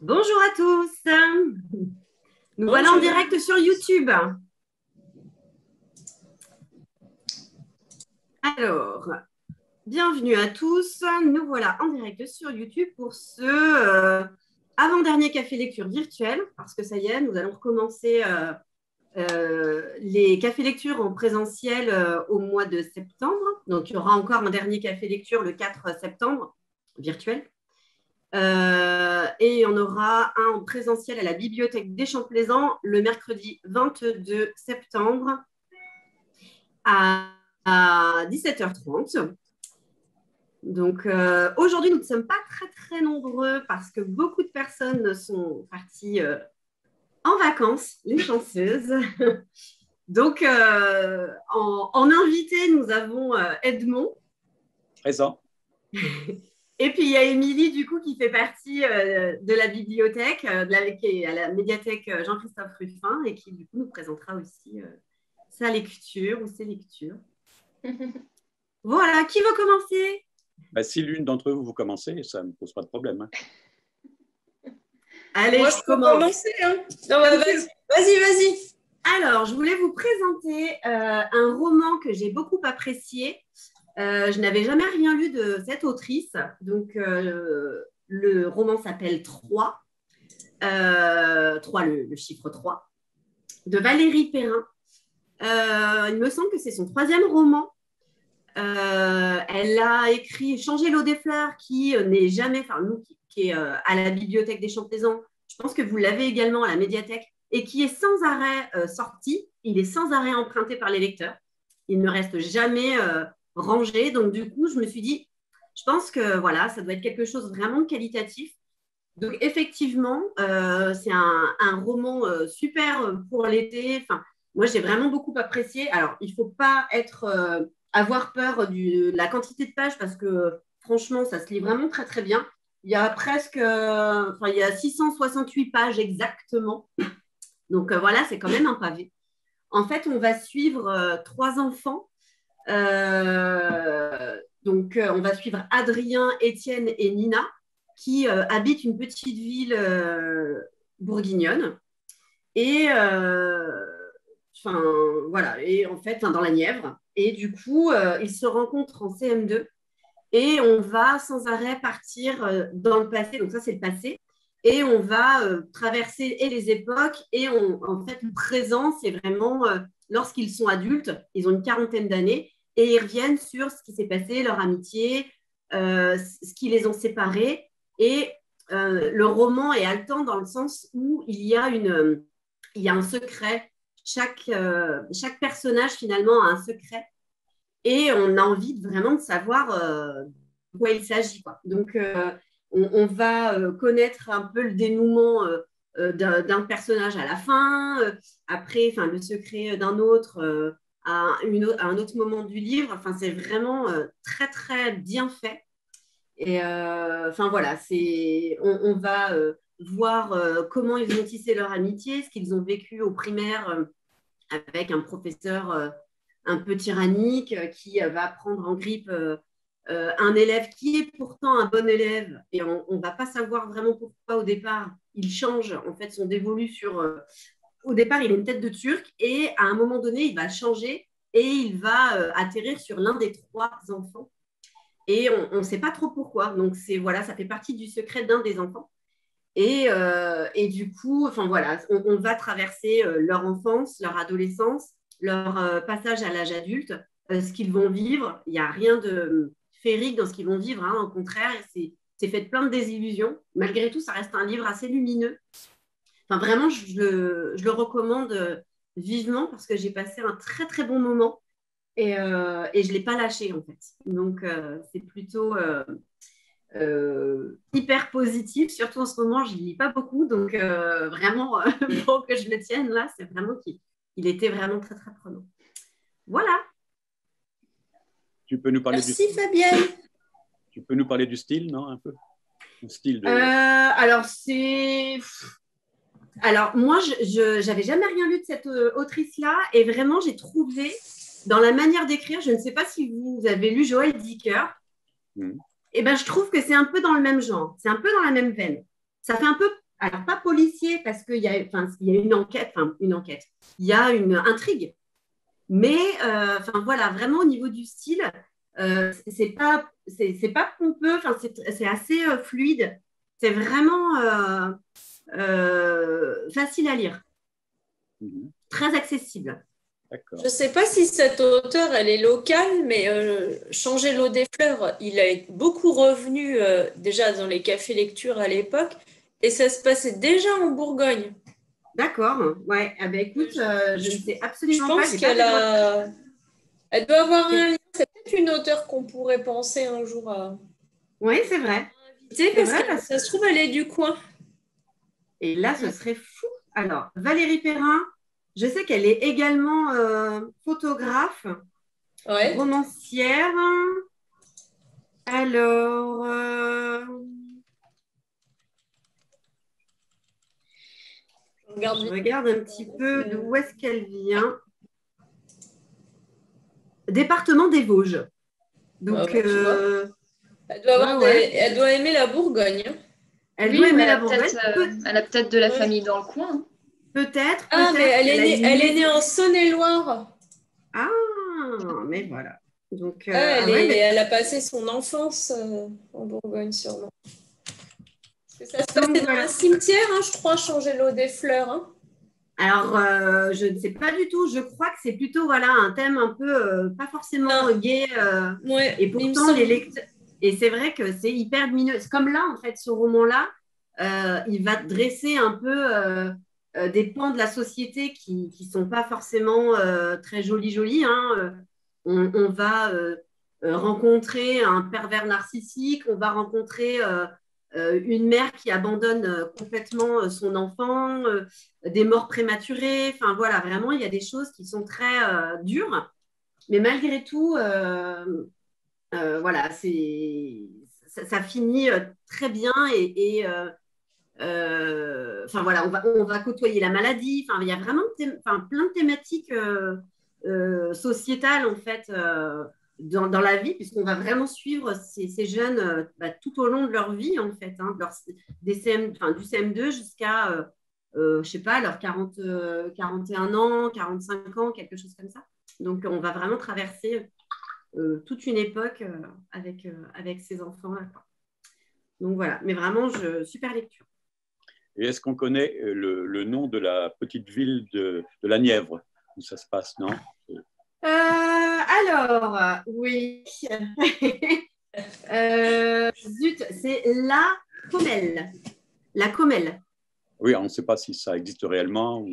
Bonjour à tous. Nous voilà en direct sur YouTube. Alors, bienvenue à tous. Nous voilà en direct sur YouTube pour ce avant-dernier café lecture virtuel, parce que ça y est, nous allons recommencer les cafés lecture en présentiel au mois de septembre. Donc, il y aura encore un dernier café lecture le 4 septembre, virtuel. Et on aura un en présentiel à la bibliothèque des Champs-Plaisants le mercredi 22 septembre à 17h30. Donc aujourd'hui, nous ne sommes pas très nombreux parce que beaucoup de personnes sont parties en vacances, les chanceuses. Donc en invité, nous avons Edmond. Présent. Et puis, il y a Émilie, du coup, qui fait partie de la bibliothèque, qui est à la médiathèque Jean-Christophe Ruffin, et qui, du coup, nous présentera aussi sa lecture ou ses lectures. Voilà, qui veut commencer? Si l'une d'entre vous commencez, ça ne pose pas de problème. Allez, moi, je commence. Commencer, hein. Non, vas-y. Alors, je voulais vous présenter un roman que j'ai beaucoup apprécié. Je n'avais jamais rien lu de cette autrice. Donc, le roman s'appelle 3. 3, le chiffre 3, de Valérie Perrin. Il me semble que c'est son 3e roman. Elle a écrit Changer l'eau des fleurs, qui n'est jamais, enfin, nous, qui est à la bibliothèque des Champs-Plaisants. Je pense que vous l'avez également à la médiathèque, et qui est sans arrêt sorti. Il est sans arrêt emprunté par les lecteurs. Il ne reste jamais rangé. Donc, du coup, je me suis dit, je pense que voilà, ça doit être quelque chose vraiment de qualitatif. Donc, effectivement, c'est un roman super pour l'été. Enfin, moi, j'ai vraiment beaucoup apprécié. Alors, il ne faut pas avoir peur de la quantité de pages parce que, franchement, ça se lit vraiment très bien. Il y a il y a 668 pages exactement. Donc, voilà, c'est quand même un pavé. En fait, on va suivre 3 enfants. On va suivre Adrien, Étienne et Nina, qui habitent une petite ville bourguignonne. Et voilà, et en fait, dans la Nièvre. Et du coup, ils se rencontrent en CM2 et on va sans arrêt partir dans le passé. Donc ça, c'est le passé. Et on va traverser les époques et en fait, le présent, c'est vraiment lorsqu'ils sont adultes, ils ont une quarantaine d'années et ils reviennent sur ce qui s'est passé, leur amitié, ce qui les ont séparés. Et le roman est haletant dans le sens où il y a un secret. Chaque personnage, finalement, a un secret. Et on a envie vraiment de savoir de quoi il s'agit, quoi. Donc, on va connaître un peu le dénouement d'un personnage à la fin, après, le secret d'un autre à un autre moment du livre. Enfin, c'est vraiment très bien fait. Et voilà, on va voir comment ils ont tissé leur amitié, ce qu'ils ont vécu au primaire avec un professeur un peu tyrannique qui va prendre en grippe un élève qui est pourtant un bon élève. Et on ne va pas savoir vraiment pourquoi au départ. Il change en fait son dévolu sur... au départ, il a une tête de Turc et à un moment donné, il va changer et il va atterrir sur l'un des 3 enfants. Et on ne sait pas trop pourquoi. Donc, voilà, ça fait partie du secret d'un des enfants. Et du coup, voilà, on va traverser leur enfance, leur adolescence, leur passage à l'âge adulte, ce qu'ils vont vivre. Il n'y a rien de féerique dans ce qu'ils vont vivre. Hein. Au contraire, c'est fait de plein de désillusions. Malgré tout, ça reste un livre assez lumineux. Enfin, vraiment, je le recommande vivement parce que j'ai passé un très bon moment. Et je ne l'ai pas lâché, en fait. Donc, c'est plutôt hyper positif. Surtout en ce moment, je ne lis pas beaucoup. Donc, vraiment, pour que je le tienne, là, c'est vraiment qu'il était vraiment très prenant. Voilà. Tu peux nous parler Merci, Fabienne. Tu peux nous parler du style, non, un peu? Le style de... Alors, moi, je n'avais jamais rien lu de cette autrice-là. Et vraiment, j'ai trouvé... Dans la manière d'écrire, je ne sais pas si vous avez lu Joël Dicker. Et ben, je trouve que c'est un peu dans le même genre. C'est un peu dans la même veine. Ça fait un peu alors pas policier parce qu'il y a, enfin, il y a une enquête, il y a une intrigue. Mais enfin voilà, vraiment au niveau du style, c'est pas pompeux, enfin c'est assez fluide. C'est vraiment facile à lire, très accessible. Je ne sais pas si cette auteure, elle est locale, mais Changer l'eau des fleurs, il a beaucoup revenu déjà dans les cafés lecture à l'époque, et ça se passait déjà en Bourgogne. D'accord, ouais. Ah ben écoute, je ne sais Je absolument pas. pense elle doit avoir un lien. C'est peut-être une auteure qu'on pourrait penser un jour à Oui, c'est vrai. inviter, C'est parce vrai, que ça se trouve, elle est du coin. Et là, ce serait fou. Alors, Valérie Perrin, je sais qu'elle est également photographe, Ouais. romancière. Alors, je regarde un petit peu d'où est-ce qu'elle vient. Département des Vosges. Donc, elle doit elle doit aimer la Bourgogne. Elle doit aimer la Bourgogne. Elle a peut-être de la famille dans le coin. Peut-être. Ah, mais elle est née en Saône-et-Loire. Ah, mais voilà. Donc, elle a passé son enfance en Bourgogne, sûrement. Parce que ça se passait dans un cimetière, hein, je crois, Changer l'eau des fleurs. Hein. Alors, je ne sais pas du tout. Je crois que c'est plutôt voilà, un thème un peu pas forcément gai. Ouais, et pourtant, les lecteurs. Et c'est vrai que c'est hyper lumineux. C'est comme là, en fait, ce roman-là, il va dresser un peu des pans de la société qui ne sont pas forcément très jolis. Hein. On va rencontrer un pervers narcissique, on va rencontrer une mère qui abandonne complètement son enfant, des morts prématurées. Enfin voilà, vraiment, il y a des choses qui sont très dures. Mais malgré tout, voilà, ça finit très bien enfin voilà, on va côtoyer la maladie. Enfin, il y a vraiment plein de thématiques sociétales en fait dans la vie, puisqu'on va vraiment suivre ces jeunes tout au long de leur vie en fait, hein, du CM2 jusqu'à je sais pas, leurs 41 ans, 45 ans, quelque chose comme ça. Donc on va vraiment traverser toute une époque avec ces enfants-là. Donc voilà, mais vraiment, super lecture. Et est-ce qu'on connaît le nom de la petite ville de la Nièvre où ça se passe, non? Alors, oui. Zut, c'est la Comelle. La Comelle. Oui, on ne sait pas si ça existe réellement.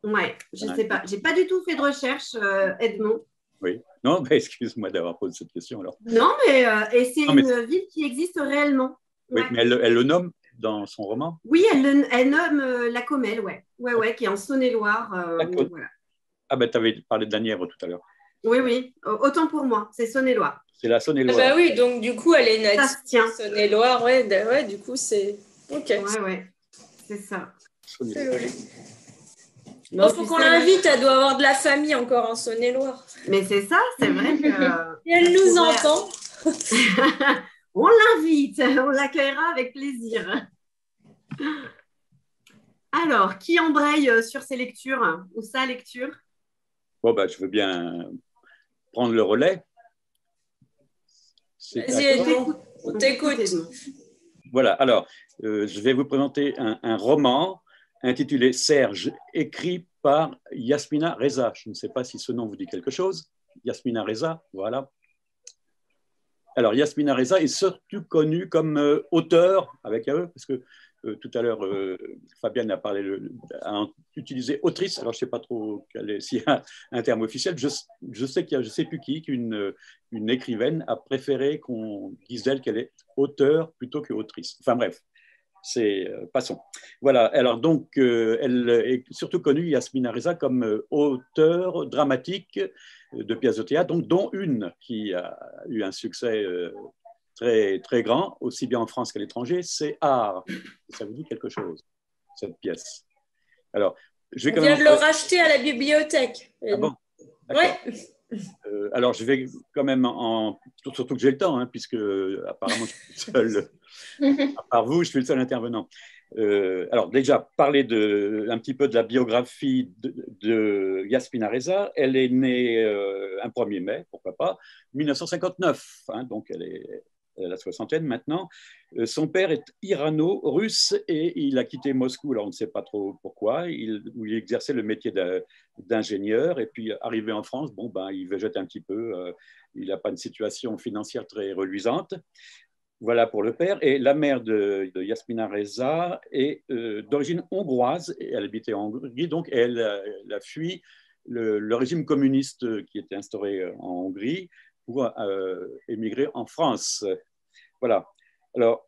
Ouais, je ne sais pas. Je n'ai pas du tout fait de recherche, Edmond. Oui. Non, mais excuse-moi d'avoir posé cette question alors. Non, mais et c'est une ville qui existe réellement. Oui, mais elle le nomme dans son roman? Oui, elle nomme la Comelle, ouais, qui est en Saône-et-Loire. Voilà. Ah ben, tu avais parlé de la Nièvre tout à l'heure. Oui, autant pour moi, c'est Saône-et-Loire. C'est la Saône-et-Loire. Ah bah oui, donc du coup, elle est native de Saône-et-Loire, ouais, du coup, c'est... Ok. Ouais, c'est ça. C'est logique. Il faut qu'on l'invite, elle doit avoir de la famille encore en Saône-et-Loire. Mais c'est ça, c'est vrai que... Et elle nous entend. On l'invite, on l'accueillera avec plaisir. Alors, qui embraye sur ses lectures ou sa lecture? Bon, ben, je veux bien prendre le relais. Vas-y, Edmond, on t'écoute. Voilà, alors, je vais vous présenter un roman intitulé Serge, écrit par Yasmina Reza. Je ne sais pas si ce nom vous dit quelque chose. Yasmina Reza, voilà. Alors, Yasmina Reza est surtout connue comme auteur, avec un E, parce que tout à l'heure, Fabienne a utilisé autrice. Alors, je ne sais pas trop s'il y a un terme officiel. Je sais qu'il y a, je ne sais plus qui, qu'une écrivaine a préféré qu'on dise d'elle qu'elle est auteur plutôt que autrice. Enfin bref, passons. Voilà, alors donc, elle est surtout connue, Yasmina Reza, comme auteur dramatique de pièces de théâtre, donc, dont une qui a eu un succès très, très grand, aussi bien en France qu'à l'étranger, c'est Art. Ça vous dit quelque chose, cette pièce? Alors, je vais On vient de le racheter à la bibliothèque. Ah bon? Ouais. Alors, je vais quand même, surtout que j'ai le temps, hein, puisque apparemment, je suis le seul, à part vous, je suis le seul intervenant. Alors déjà, parler un petit peu de la biographie de Yasmina Reza. Elle est née un 1er mai, pourquoi pas, 1959, hein, donc elle a la soixantaine maintenant. Son père est irano-russe et il a quitté Moscou, alors on ne sait pas trop pourquoi, où il exerçait le métier d'ingénieur, et puis arrivé en France, bon, ben, il végète un petit peu, il n'a pas une situation financière très reluisante. Voilà pour le père. Et la mère de Yasmina Reza est d'origine hongroise. Et elle habitait en Hongrie, donc elle a fui le régime communiste qui était instauré en Hongrie pour émigrer en France. Voilà. Alors,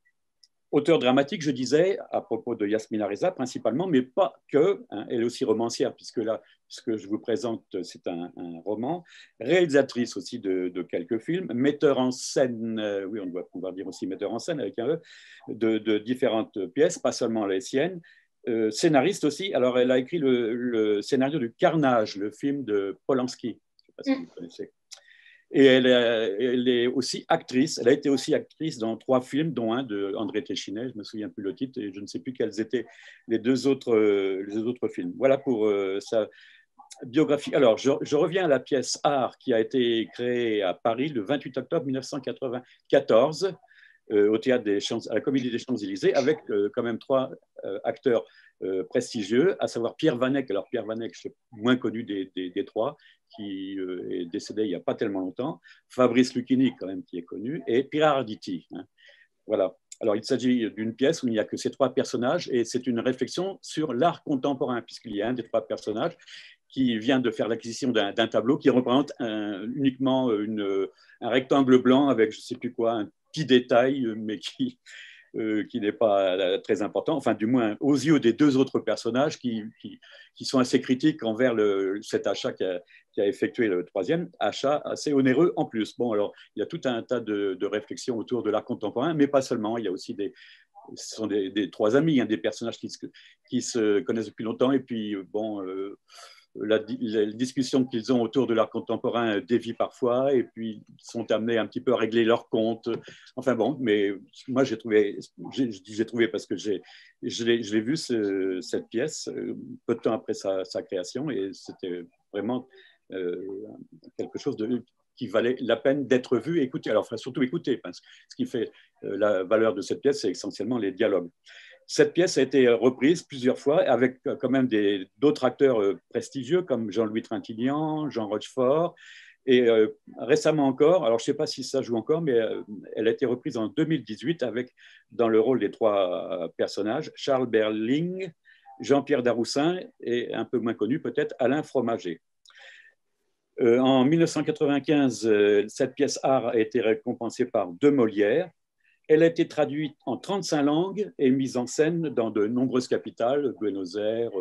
auteur dramatique, je disais, à propos de Yasmina Reza principalement, mais pas que, hein, elle est aussi romancière, puisque là, ce que je vous présente, c'est un roman, réalisatrice aussi de quelques films, metteur en scène, oui, on doit pouvoir dire aussi metteur en scène avec un E, de différentes pièces, pas seulement les siennes, scénariste aussi. Alors, elle a écrit le scénario du Carnage, le film de Polanski, je ne sais pas si vous connaissez. Et elle est aussi actrice. Elle a été aussi actrice dans 3 films, dont un de André Téchiné. Je ne me souviens plus le titre et je ne sais plus quels étaient les deux autres films. Voilà pour sa biographie. Alors, je reviens à la pièce Art qui a été créée à Paris le 28 octobre 1994 au théâtre à la Comédie des Champs-Élysées avec quand même 3 acteurs prestigieux, à savoir Pierre Vanek. Alors Pierre Vanek, c'est moins connu des 3, qui est décédé il n'y a pas tellement longtemps, Fabrice Lucchini quand même qui est connu, et Pilar Arditi. Hein. Voilà. Alors il s'agit d'une pièce où il n'y a que ces 3 personnages et c'est une réflexion sur l'art contemporain puisqu'il y a un des 3 personnages qui vient de faire l'acquisition d'un tableau qui représente uniquement un rectangle blanc avec je ne sais plus quoi, un petit détail mais qui n'est pas très important, enfin du moins aux yeux des 2 autres personnages qui sont assez critiques envers cet achat qui a effectué le 3e, achat assez onéreux en plus. Bon, alors il y a tout un tas de réflexions autour de l'art contemporain, mais pas seulement, il y a aussi ce sont des 3 amis, hein, des personnages qui se connaissent depuis longtemps, et puis bon... la discussion qu'ils ont autour de l'art contemporain dévie parfois et puis ils sont amenés un petit peu à régler leurs comptes. Enfin bon, mais moi j'ai trouvé parce que je l'ai vu cette pièce peu de temps après sa création et c'était vraiment quelque chose qui valait la peine d'être vu et écouté. Alors surtout écouté, parce que ce qui fait la valeur de cette pièce, c'est essentiellement les dialogues. Cette pièce a été reprise plusieurs fois avec quand même d'autres acteurs prestigieux comme Jean-Louis Trintignant, Jean Rochefort. Et récemment encore, alors je ne sais pas si ça joue encore, mais elle a été reprise en 2018 avec, dans le rôle des 3 personnages, Charles Berling, Jean-Pierre Daroussin et un peu moins connu peut-être Alain Fromager. En 1995, cette pièce art a été récompensée par 2 Molières. Elle a été traduite en 35 langues et mise en scène dans de nombreuses capitales, Buenos Aires,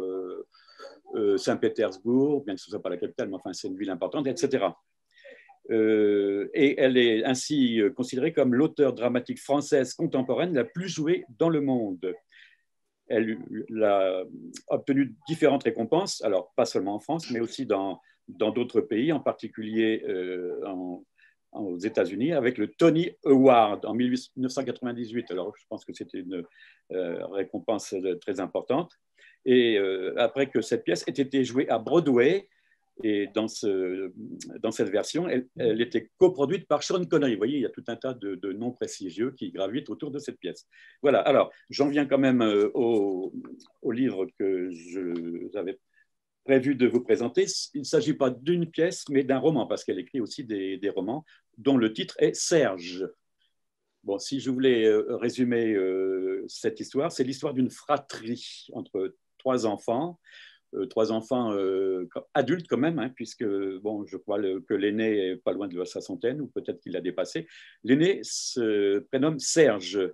Saint-Pétersbourg, bien que ce ne soit pas la capitale, mais enfin c'est une ville importante, etc. Et elle est ainsi considérée comme l'auteure dramatique française contemporaine la plus jouée dans le monde. Elle a obtenu différentes récompenses, alors pas seulement en France, mais aussi dans d'autres pays, en particulier aux États-Unis, avec le Tony Award en 1998. Alors, je pense que c'était une récompense très importante. Et après que cette pièce ait été jouée à Broadway, et dans cette version, elle était coproduite par Sean Connery. Vous voyez, il y a tout un tas de noms prestigieux qui gravitent autour de cette pièce. Voilà, alors, j'en viens quand même au livre que j'avais prévu de vous présenter. Il ne s'agit pas d'une pièce, mais d'un roman, parce qu'elle écrit aussi des romans, dont le titre est Serge. Bon, si je voulais résumer cette histoire, c'est l'histoire d'une fratrie entre 3 enfants, 3 enfants adultes quand même, hein, puisque bon, je crois que l'aîné est pas loin de la soixantaine, ou peut-être qu'il l'a dépassé. L'aîné se prénomme Serge.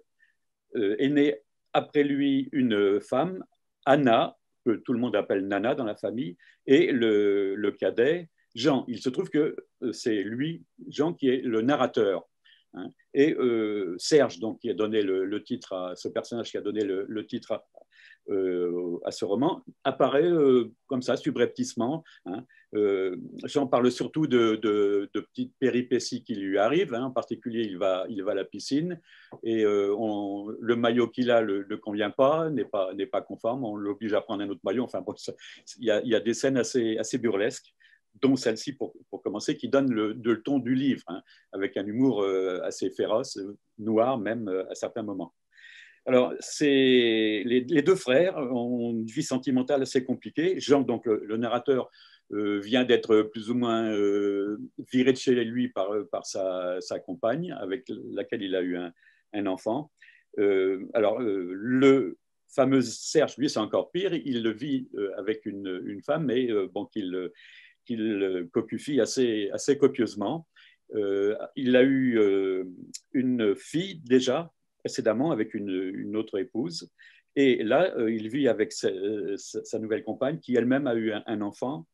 Est née après lui une femme, Anna, que tout le monde appelle Nana dans la famille, et le cadet, Jean. Il se trouve que c'est lui, Jean, qui est le narrateur. hein. Et Serge, donc, qui a donné le titre à ce personnage, qui a donné le titre à ce roman, apparaît comme ça, subrepticement, hein. J'en parle surtout de petites péripéties qui lui arrivent, hein. En particulier, il va à la piscine et le maillot qu'il a ne convient pas, n'est pas conforme, on l'oblige à prendre un autre maillot. Enfin, bon, il y a des scènes assez burlesques, dont celle-ci, pour commencer, qui donne le ton du livre, hein, avec un humour assez féroce, noir même à certains moments. Alors, les deux frères ont une vie sentimentale assez compliquée. Jean, donc le narrateur, vient d'être plus ou moins viré de chez lui par sa compagne, avec laquelle il a eu un enfant. Alors, le fameux Serge, lui, c'est encore pire. Il le vit avec une femme, mais bon, qu'il cocufie assez copieusement. Il a eu une fille déjà précédemment avec une autre épouse. Et là, il vit avec sa nouvelle compagne qui elle-même a eu un enfant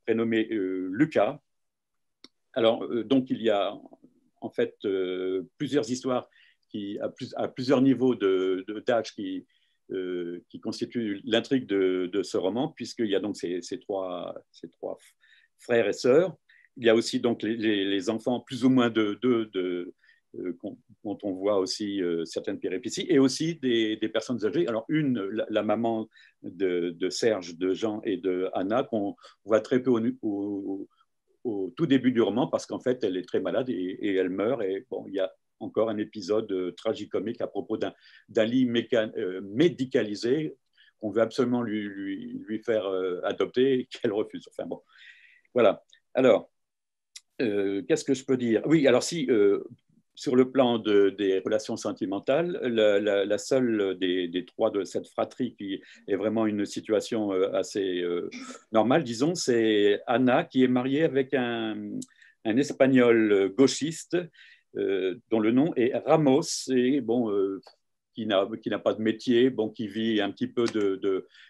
prénommé Lucas. Alors, donc, il y a en fait plusieurs histoires à plusieurs niveaux d'âge qui constituent l'intrigue de ce roman, puisqu'il y a donc ces trois frères et sœurs. Il y a aussi donc les enfants plus ou moins dont on voit aussi certaines péripéties, et aussi des personnes âgées. Alors la maman de Serge, de Jean et de Anna, qu'on voit très peu au tout début du roman, parce qu'en fait, elle est très malade et elle meurt. Et bon, il y a encore un épisode tragicomique à propos d'un lit médicalisé qu'on veut absolument lui faire adopter et qu'elle refuse. Enfin bon, voilà. Alors, qu'est-ce que je peux dire? Oui, alors si, sur le plan des relations sentimentales, la seule des trois de cette fratrie qui est vraiment une situation assez normale, disons, c'est Anna, qui est mariée avec un Espagnol gauchiste dont le nom est Ramos, et bon, qui n'a pas de métier, bon, qui vit un petit peu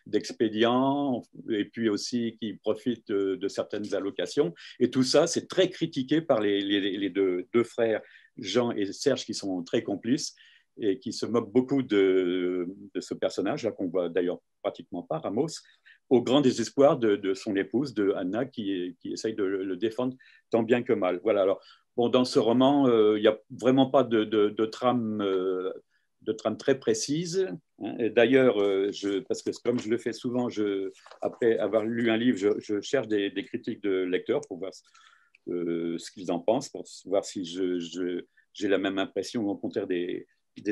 d'expédients, et puis aussi qui profite de certaines allocations. Et tout ça, c'est très critiqué par les deux frères, Jean et Serge, qui sont très complices et qui se moquent beaucoup de ce personnage-là, qu'on voit d'ailleurs pratiquement pas, Ramos, au grand désespoir de son épouse, de Anna, qui essaye de le défendre tant bien que mal. Voilà, alors, bon, dans ce roman, il n'y a vraiment pas de trame très précise. D'ailleurs, parce que comme je le fais souvent, après avoir lu un livre, je cherche des critiques de lecteurs pour voir ce qu'ils en pensent, pour voir si j'ai la même impression ou au contraire des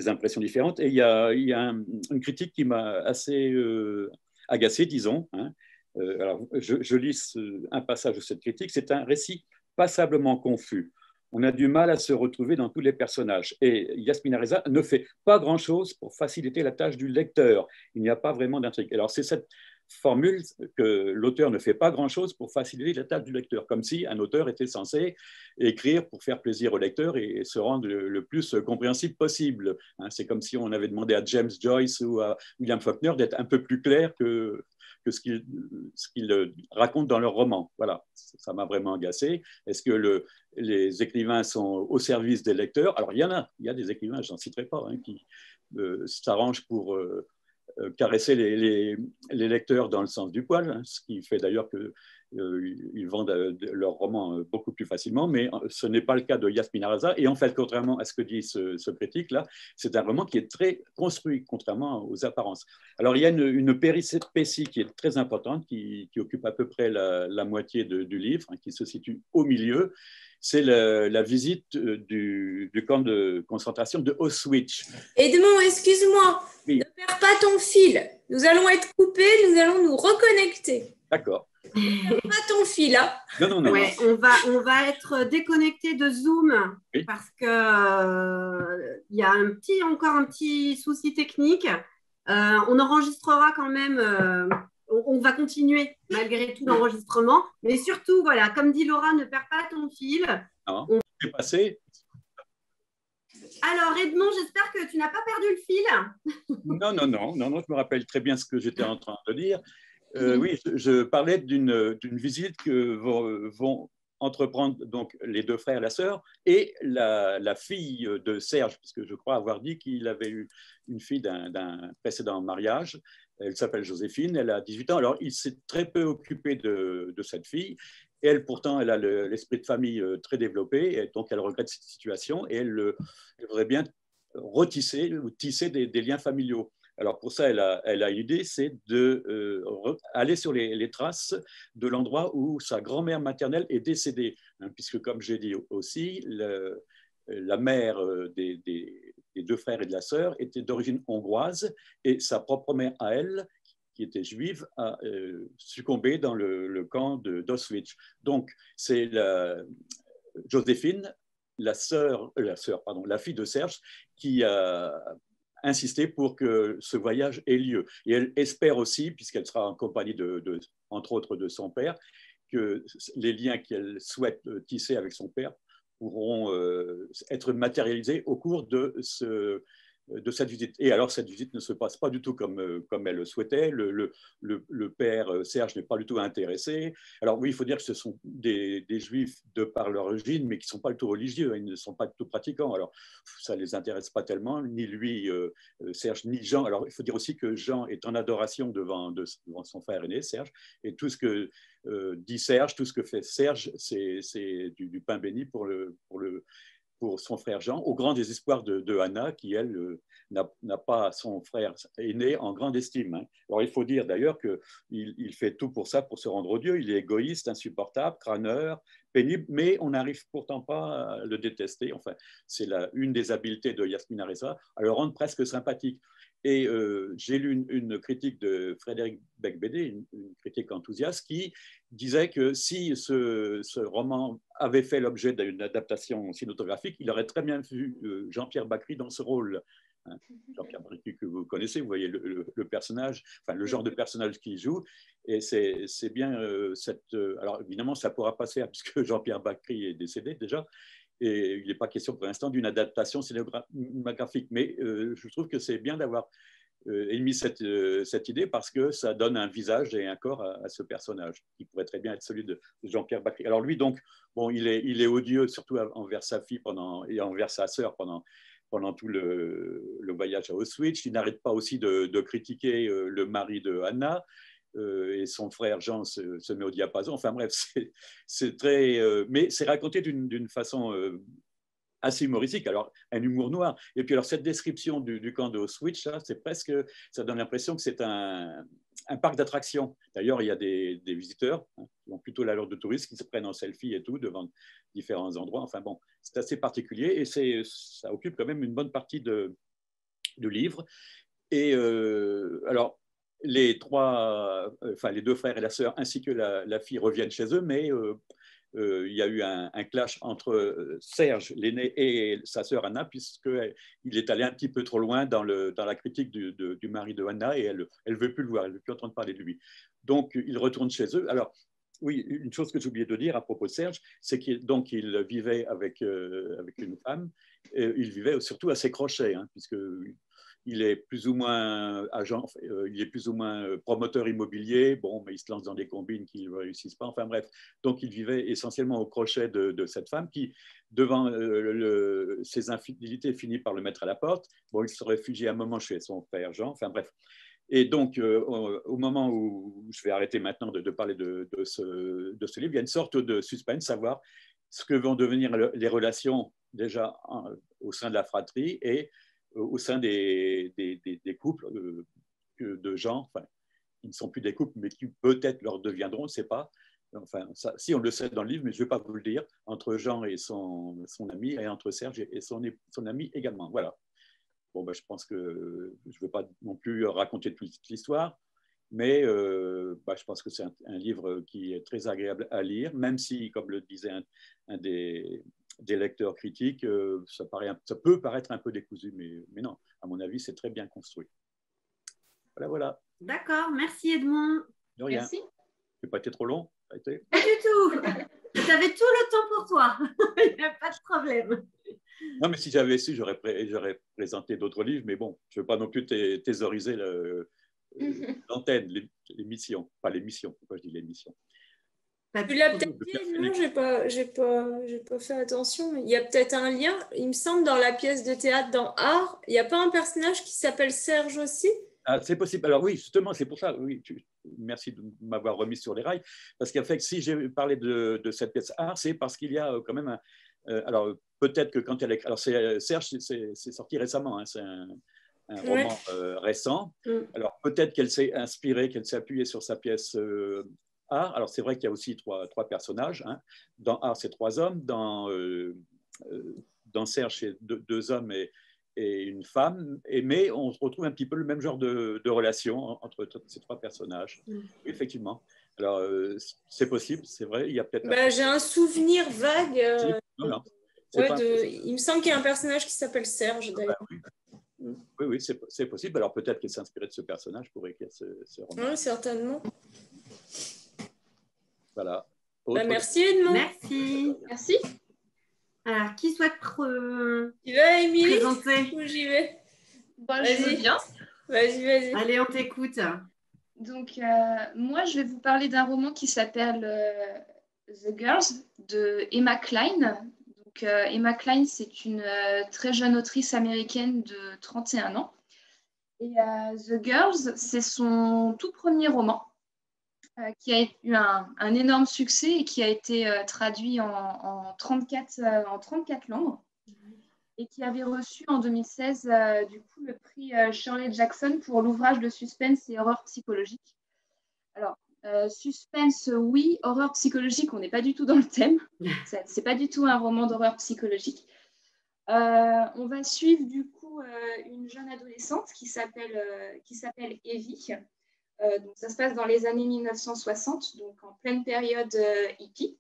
impressions différentes. Et il y a une critique qui m'a assez agacé, disons. Alors, je lis un passage de cette critique. C'est un récit passablement confus. On a du mal à se retrouver dans tous les personnages. Et Yasmina Reza ne fait pas grand-chose pour faciliter la tâche du lecteur. Il n'y a pas vraiment d'intrigue. Alors, c'est cette formule que l'auteur ne fait pas grand-chose pour faciliter la tâche du lecteur, comme si un auteur était censé écrire pour faire plaisir au lecteur et se rendre le plus compréhensible possible. C'est comme si on avait demandé à James Joyce ou à William Faulkner d'être un peu plus clair que ce qu'ils racontent dans leur roman. Voilà, ça m'a vraiment agacé. Est-ce que les écrivains sont au service des lecteurs? Alors, il y a des écrivains, je n'en citerai pas, qui s'arrangent pour caresser les lecteurs dans le sens du poil, ce qui fait d'ailleurs qu'ils vendent leurs romans beaucoup plus facilement, mais ce n'est pas le cas de Yasmina Reza. Et en fait, contrairement à ce que dit ce critique-là, c'est un roman qui est très construit, contrairement aux apparences. Alors, il y a une péripétie qui est très importante, qui occupe à peu près la moitié du livre, qui se situe au milieu. C'est la visite du camp de concentration de Auschwitz. Edmond, excuse-moi, oui. Ne perds pas ton fil. Nous allons être coupés, nous allons nous reconnecter. D'accord. Ne perds pas ton fil, hein. Non. Ouais, on va être déconnecté de Zoom, oui, parce que y a encore un petit souci technique. On enregistrera quand même. On va continuer malgré tout l'enregistrement, mais surtout, voilà, comme dit Laura, ne perds pas ton fil. Non, c'est passé. Alors, Edmond, j'espère que tu n'as pas perdu le fil. Non, je me rappelle très bien ce que j'étais en train de dire. Oui, je parlais d'une visite que vont entreprendre donc les deux frères et la sœur et la fille de Serge, puisque je crois avoir dit qu'il avait eu une fille d'un précédent mariage. Elle s'appelle Joséphine, elle a 18 ans. Alors, il s'est très peu occupé de cette fille. Elle, pourtant, elle a l'esprit de famille très développé, et donc elle regrette cette situation et elle voudrait bien retisser ou tisser des liens familiaux. Alors pour ça, elle a une idée, c'est d'aller sur les traces de l'endroit où sa grand-mère maternelle est décédée. Hein, puisque, comme j'ai dit aussi, la mère des deux frères et de la sœur était d'origine hongroise et sa propre mère à elle, qui était juive, a succombé dans le camp d'Auschwitz. Donc c'est Joséphine, la fille de Serge, qui a insisté pour que ce voyage ait lieu. Et elle espère aussi, puisqu'elle sera en compagnie entre autres de son père, que les liens qu'elle souhaite tisser avec son père pourront être matérialisés au cours de cette visite. Et alors, cette visite ne se passe pas du tout comme elle le souhaitait. Le père Serge n'est pas du tout intéressé. Alors oui, il faut dire que ce sont des juifs de par leur origine, mais qui ne sont pas du tout religieux, ils ne sont pas du tout pratiquants. Alors, ça ne les intéresse pas tellement, ni lui, Serge, ni Jean. Alors, il faut dire aussi que Jean est en adoration devant son frère aîné, Serge, et tout ce que dit Serge, tout ce que fait Serge, c'est du pain béni pour son frère Jean, au grand désespoir de Anna, qui, elle, n'a pas son frère aîné en grande estime. Hein. Alors, il faut dire d'ailleurs qu'il fait tout pour ça, pour se rendre odieux. Il est égoïste, insupportable, crâneur, pénible, mais on n'arrive pourtant pas à le détester. Enfin, c'est une des habiletés de Yasmina Reza, à le rendre presque sympathique. Et j'ai lu une critique de Frédéric Becbédé, une critique enthousiaste, qui disait que si ce roman avait fait l'objet d'une adaptation cinématographique, il aurait très bien vu Jean-Pierre Bacri dans ce rôle. Hein, Jean-Pierre Bacri que vous connaissez, vous voyez le personnage, enfin le genre de personnage qu'il joue, et c'est bien alors évidemment, ça pourra passer puisque Jean-Pierre Bacri est décédé déjà, et il n'est pas question pour l'instant d'une adaptation cinématographique, mais je trouve que c'est bien d'avoir émis cette idée parce que ça donne un visage et un corps à ce personnage qui pourrait très bien être celui de Jean-Pierre Bacri. Alors lui, donc, bon, il est odieux surtout envers sa fille et envers sa sœur pendant tout le voyage à Auschwitz. Il n'arrête pas aussi de critiquer le mari de Anna. Et son frère Jean se met au diapason. Enfin bref, c'est très... mais c'est raconté d'une façon assez humoristique, alors un humour noir. Et puis alors cette description du camp de Auschwitz, c'est presque... Ça donne l'impression que c'est un parc d'attractions. D'ailleurs, il y a des visiteurs, hein, qui ont plutôt l'allure de touristes, qui se prennent en selfie et tout devant différents endroits. Enfin bon, c'est assez particulier et ça occupe quand même une bonne partie du livre. Et alors, les deux frères et la sœur ainsi que la fille reviennent chez eux, mais il y a eu un clash entre Serge, l'aîné, et sa sœur Anna, puisqu'il est allé un petit peu trop loin dans la critique du mari de Anna, et elle ne veut plus le voir, elle ne veut plus entendre parler de lui. Donc, ils retournent chez eux. Alors, oui, une chose que j'ai oublié de dire à propos de Serge, c'est qu'il vivait avec une femme, et il vivait surtout à ses crochets, hein, puisque il est plus ou moins agent, il est plus ou moins promoteur immobilier, bon, mais il se lance dans des combines qui ne réussissent pas, enfin bref. Donc, il vivait essentiellement au crochet de cette femme qui, devant ses infidélités, finit par le mettre à la porte. Bon, il se réfugie un moment chez son père Jean, enfin bref. Et donc, au moment où je vais arrêter maintenant de parler de ce livre, il y a une sorte de suspense, savoir ce que vont devenir les relations déjà au sein de la fratrie et au sein des couples de gens, enfin, qui ne sont plus des couples, mais qui peut-être leur deviendront, on ne sait pas. Enfin, ça, si on le sait dans le livre, mais je ne vais pas vous le dire, entre Jean et son ami, et entre Serge et son ami également. Voilà. Bon, ben, je pense que je ne veux pas non plus raconter toute l'histoire, mais je pense que c'est un livre qui est très agréable à lire, même si, comme le disait un des lecteurs critiques, ça peut paraître un peu décousu, mais non, à mon avis, c'est très bien construit. Voilà. D'accord, merci Edmond. De rien. Merci. Je n'ai pas été trop long? Pas du tout. Tu avais tout le temps pour toi. Il n'y a pas de problème. Non, mais si j'avais su, j'aurais présenté d'autres livres, mais bon, je ne veux pas non plus thésauriser l'antenne, l'émission. Pas l'émission, pourquoi je dis l'émission? Pas Tu l'as trop. peut-être dit, non, j'ai pas fait attention. Il y a peut-être un lien. Il me semble dans la pièce de théâtre, dans Art, il n'y a pas un personnage qui s'appelle Serge aussi? Ah, c'est possible. Alors oui, justement, c'est pour ça. Oui, merci de m'avoir remis sur les rails. Parce qu'en fait, si j'ai parlé de cette pièce art, c'est parce qu'il y a quand même un. Alors peut-être que quand elle est. Alors Serge, c'est sorti récemment. Hein, c'est un Ouais. roman récent. Mm. Alors peut-être qu'elle s'est inspirée, qu'elle s'est appuyée sur sa pièce art. Alors c'est vrai qu'il y a aussi trois personnages. Hein. Dans art, c'est 3 hommes. Dans Serge, c'est deux hommes et une femme, mais on retrouve un petit peu le même genre de relation entre ces 3 personnages. Mm. Oui, effectivement. Alors, c'est possible, c'est vrai, il y a peut-être... Bah, j'ai un souvenir vague. Non, non, Ouais, pas il me semble qu'il y a un personnage qui s'appelle Serge, d'ailleurs. oui, oui, c'est possible. Alors, peut-être qu'elle s'est inspirée de ce personnage pour écrire ce roman. Oui, certainement. Voilà. Bah, Autre... merci, Edmond. Merci. Merci. Alors, qui souhaite Tu vas, Émilie? présenter? Ou j'y vais? Bah, je veux Vas-y. bien. Vas-y. Allez, on t'écoute. Donc, moi, je vais vous parler d'un roman qui s'appelle The Girls de Emma Cline. Donc, Emma Cline, c'est une très jeune autrice américaine de 31 ans. Et The Girls, c'est son tout premier roman qui a eu un énorme succès et qui a été traduit en 34 langues et qui avait reçu en 2016 du coup le prix Shirley Jackson pour l'ouvrage de suspense et horreur psychologique. Alors, suspense, oui, horreur psychologique, on n'est pas du tout dans le thème. C'est pas du tout un roman d'horreur psychologique. On va suivre du coup une jeune adolescente qui s'appelle Evie. Donc ça se passe dans les années 1960, donc en pleine période hippie.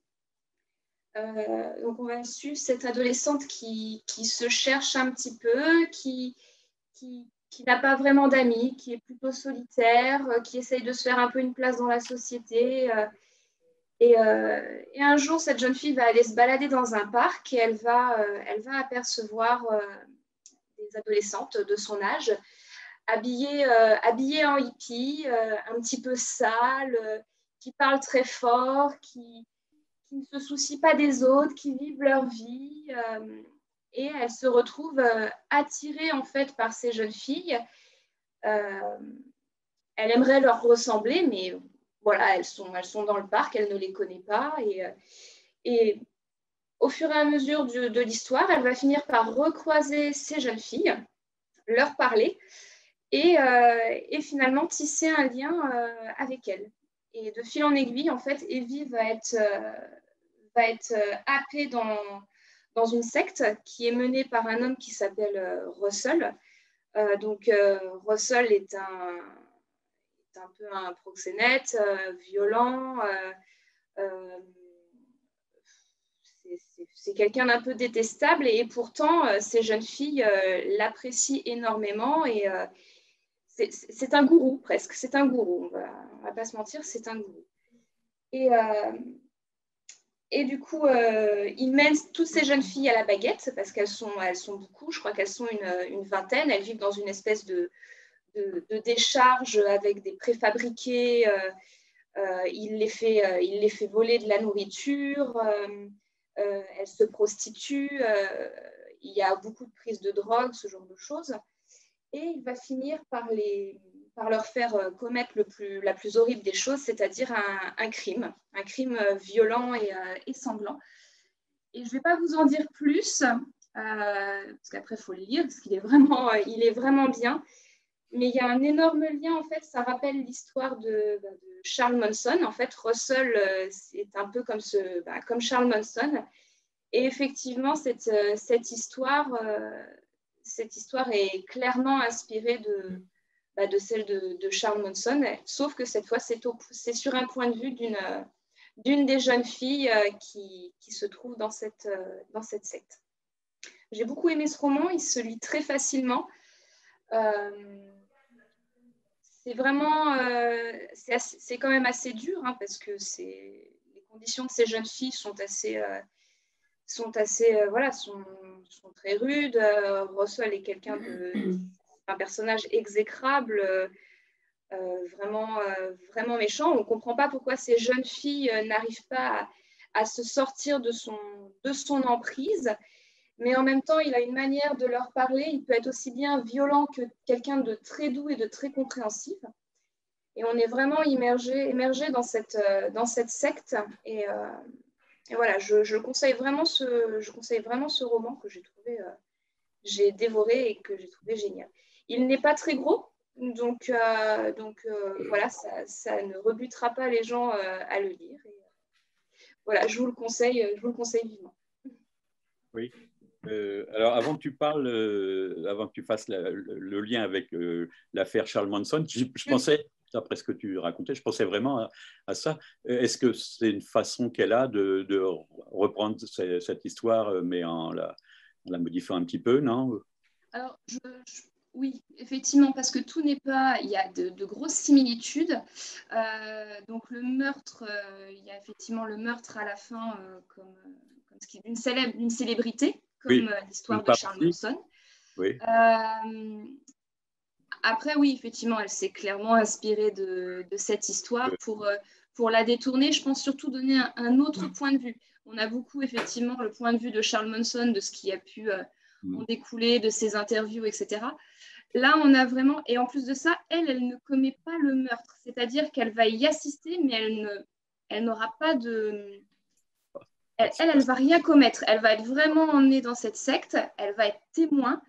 Donc on va suivre cette adolescente qui se cherche un petit peu, qui n'a pas vraiment d'amis, qui est plutôt solitaire, qui essaye de se faire un peu une place dans la société. Et un jour, cette jeune fille va aller se balader dans un parc et elle va apercevoir des adolescentes de son âge habillées en hippie, un petit peu sales, qui parlent très fort, qui ne se soucient pas des autres, qui vivent leur vie. Et elles se retrouvent attirées en fait par ces jeunes filles. Elle aimerait leur ressembler, mais voilà, elles sont dans le parc, elle ne les connaît pas. Et au fur et à mesure de l'histoire, elle va finir par recroiser ces jeunes filles, leur parler et finalement tisser un lien avec elles. Et de fil en aiguille, en fait, Evie va être happée dans une secte qui est menée par un homme qui s'appelle Russell. Russell est un peu un proxénète, violent. C'est quelqu'un d'un peu détestable et pourtant, ces jeunes filles l'apprécient énormément et c'est un gourou presque. C'est un gourou, on va pas se mentir, c'est un gourou. Et du coup, il mène toutes ces jeunes filles à la baguette parce qu'elles sont beaucoup, je crois qu'elles sont une vingtaine. Elles vivent dans une espèce de décharge avec des préfabriqués. Il les fait voler de la nourriture. Elles se prostituent. Il y a beaucoup de prises de drogue, ce genre de choses. Et il va finir par leur faire commettre la plus horrible des choses, c'est-à-dire un crime violent et sanglant. Et je ne vais pas vous en dire plus, parce qu'après, il faut le lire, parce qu'il est vraiment bien. Mais il y a un énorme lien, en fait, ça rappelle l'histoire de Charles Manson. En fait, Russell, c'est un peu comme Charles Manson. Et effectivement, cette histoire est clairement inspirée de celle de Charles Manson, sauf que cette fois, c'est sur un point de vue d'une des jeunes filles qui se trouve dans cette secte. J'ai beaucoup aimé ce roman, il se lit très facilement. C'est vraiment, c'est quand même assez dur, hein, parce que les conditions de ces jeunes filles sont très rudes. Russell est un personnage exécrable. vraiment méchant. On ne comprend pas pourquoi ces jeunes filles n'arrivent pas à se sortir de son emprise. Mais en même temps, il a une manière de leur parler. Il peut être aussi bien violent que quelqu'un de très doux et de très compréhensif. Et on est vraiment immergé dans cette secte. Et voilà, je conseille vraiment ce roman que j'ai dévoré et que j'ai trouvé génial. Il n'est pas très gros, donc voilà, ça ne rebutera pas les gens à le lire. Et, voilà, je vous le conseille vivement. Oui. Alors, avant que tu parles, avant que tu fasses le lien avec l'affaire Charles Manson, je pensais, d'après ce que tu racontais, je pensais vraiment à ça. Est-ce que c'est une façon qu'elle a de reprendre cette histoire, mais en la modifiant un petit peu, non? Alors, oui, effectivement, parce que tout n'est pas... Il y a de grosses similitudes. Donc, le meurtre, il y a effectivement le meurtre à la fin comme d'une célébrité, comme Oui, l'histoire de Charles Manson. Oui. Après, oui, effectivement, elle s'est clairement inspirée de cette histoire pour la détourner. Je pense surtout donner un autre point de vue. On a beaucoup, effectivement, le point de vue de Charles Manson, de ce qui a pu en découler, de ses interviews, etc. Là, on a vraiment... Et en plus de ça, elle ne commet pas le meurtre. C'est-à-dire qu'elle va y assister, mais elle n'aura pas de... Elle va rien commettre. Elle va être vraiment emmenée dans cette secte. Elle va être témoin.